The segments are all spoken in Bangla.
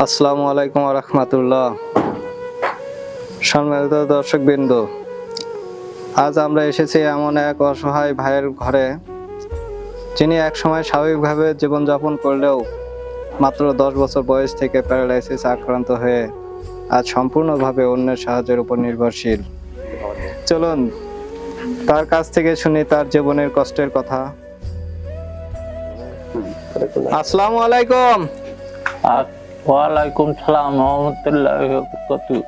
আসসালামু আলাইকুম ওয়া রাহমাতুল্লাহ। সম্মানিত দর্শকবৃন্দ, আজ আমরা এসেছি এমন এক অসহায় ভাইয়ের ঘরে, যিনি একসময় স্বাভাবিকভাবে জীবনযাপন করলেও মাত্র 10 বছর বয়স থেকে প্যারালাইসিস আক্রান্ত হয়ে আজ সম্পূর্ণভাবে অন্যের সাহায্যের উপর নির্ভরশীল। চলুন তার কাছ থেকে শুনি তার জীবনের কষ্টের কথা। আসসালামু আলাইকুম। ওয়ালাইকুম সালাম রহমতুল্লাহি ওয়া বারাকাতুহু।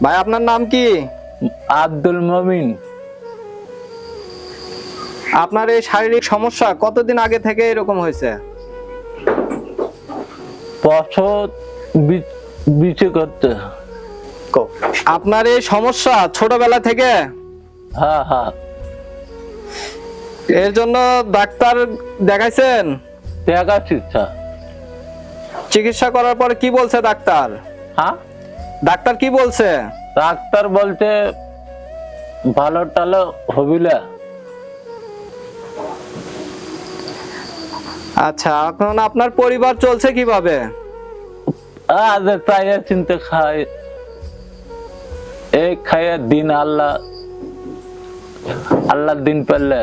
ভাই, আপনার নাম কি? আব্দুল মমিন। আপনার এই শারীরিক সমস্যা কতদিন আগে থেকে এরকম হয়েছে? বছর বিচে করতে। আপনার এই সমস্যা ছোটবেলা থেকে? হ্যাঁ হ্যাঁ। এর জন্য ডাক্তার দেখাইছেন? দেখাচ্ছি স্যার। চিকিৎসা করার পর কি বলছে ডাক্তার? হ্যাঁ, ডাক্তার কি বলছে? ডাক্তার বলতে ভালো টালো হবিলা। আচ্ছা, এখন আপনার পরিবার চলছে কিভাবে? আজ তাই চিন্তা খাই, এই খাইয়া দিন আল্লাহ দিন পেলে।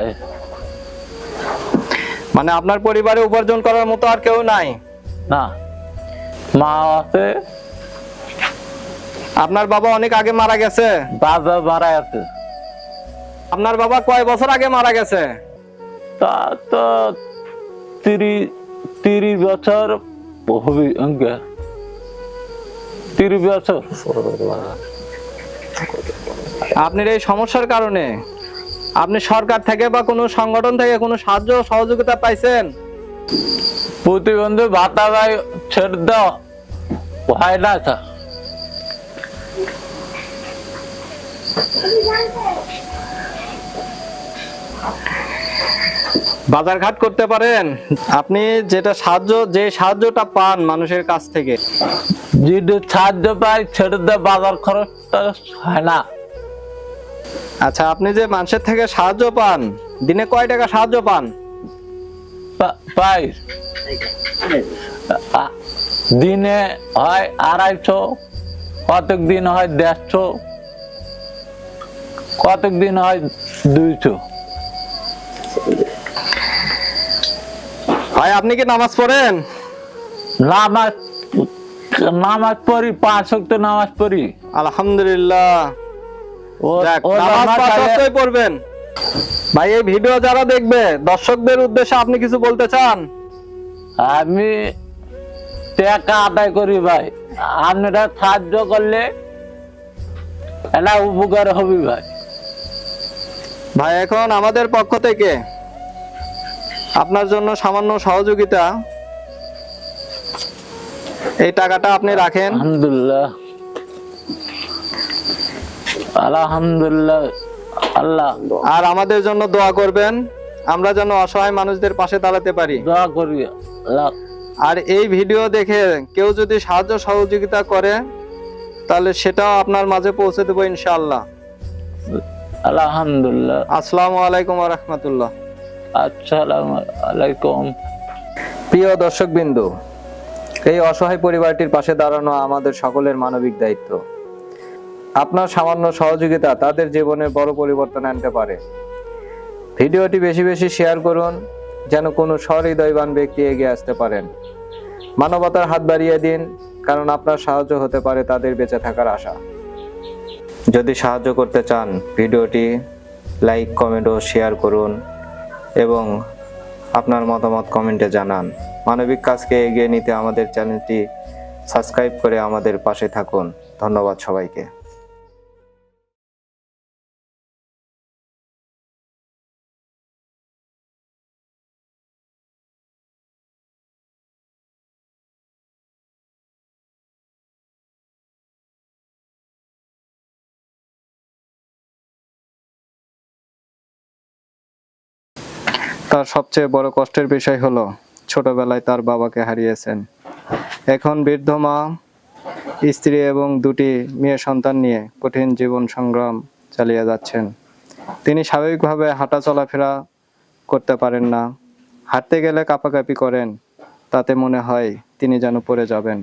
মানে আপনার পরিবারে উপার্জন করার মতো আর কেউ নাই? না, মা আছে। আপনার বাবা অনেক আগে মারা গেছে? বাবা মারা আছে। আপনার বাবা কয় বছর আগে মারা গেছে? তা তো 30 বছর হবে। 30 বছর। আপনার এই সমস্যার কারণে আপনি সরকার থেকে বা কোনো সংগঠন থেকে কোনো সাহায্য সহযোগিতা পাইছেন? প্রতিবন্ধী ভাতা ভাই ছেড়ে দাও হয় না স্যার। বাজারঘাট করতে পারেন? আপনি যে সাহায্যটা পান মানুষের কাছ থেকে, যদি সাহায্য পাই ছেড়ে দাও, বাজার খরচটা হয় না। আচ্ছা, আপনি যে মানুষের থেকে সাহায্য পান, দিনে কয় টাকা সাহায্য পান? পাই দিনে হয় 250, কতক দিন হয় 150, কতক দিন হয় 200। ভাই, আপনি কি নামাজ পড়েন? নামাজ পড়ি, 5 ওয়াক্ত নামাজ পড়ি। আলহামদুলিল্লাহ। নামাজ 5 ওয়াক্তই পড়বেন। ভাই, এই ভিডিও যারা দেখবে, দর্শকদের উদ্দেশ্যে আপনি কিছু বলতে চান? আমি টাকা আদায় করি ভাই, আপনারা সাহায্য করলে এটা উপকার হবে ভাই। ভাই, এখন আমাদের পক্ষ থেকে আপনার জন্য সামান্য সহযোগিতা, এই টাকাটা আপনি রাখেন। আলহামদুলিল্লাহ আলহামদুলিল্লাহ। আল্লাহ আর আমাদের জন্য দোয়া করবেন, আমরা যেন অসহায় মানুষদের পাশে দাঁড়াতে পারি। দোয়া করি। আর এই ভিডিও দেখে কেউ যদি সাহায্য সহযোগিতা করে, তাহলে সেটাও আপনার মাঝে পৌঁছে দেবো ইনশাআল্লাহ। আলহামদুলিল্লাহ। আসসালামু আলাইকুম ওয়া রাহমাতুল্লাহ। আসসালামু আলাইকুম। প্রিয় দর্শকবৃন্দ, এই অসহায় পরিবারটির পাশে দাঁড়ানো আমাদের সকলের মানবিক দায়িত্ব। আপনার সামান্য সহযোগিতা তাদের জীবনে বড় পরিবর্তন আনতে পারে। ভিডিওটি বেশি বেশি শেয়ার করুন, যেন কোনো সহৃদয়বান ব্যক্তি এগিয়ে আসতে পারেন। মানবতার হাত বাড়িয়ে দিন, কারণ আপনার সাহায্য হতে পারে তাদের বেঁচে থাকার আশা। যদি সাহায্য করতে চান, ভিডিওটি লাইক, কমেন্ট ও শেয়ার করুন এবং আপনার মতামত কমেন্টে জানান। মানবিক কাজকে এগিয়ে নিতে আমাদের চ্যানেলটি সাবস্ক্রাইব করে আমাদের পাশে থাকুন। ধন্যবাদ সবাইকে। তার সবচেয়ে বড় কষ্টের বিষয় হলো ছোটবেলায় তার বাবাকে হারিয়েছেন। এখন বৃদ্ধ মা স্ত্রী এবং দুটি মেয়ে সন্তান নিয়ে কঠিন জীবন সংগ্রাম চালিয়ে যাচ্ছেন। তিনি স্বাভাবিকভাবে হাঁটা চলাফেরা করতে পারেন না। হাঁটতে গেলে কাঁপাকাঁপি করেন, তাতে মনে হয় তিনি যেন পড়ে যাবেন।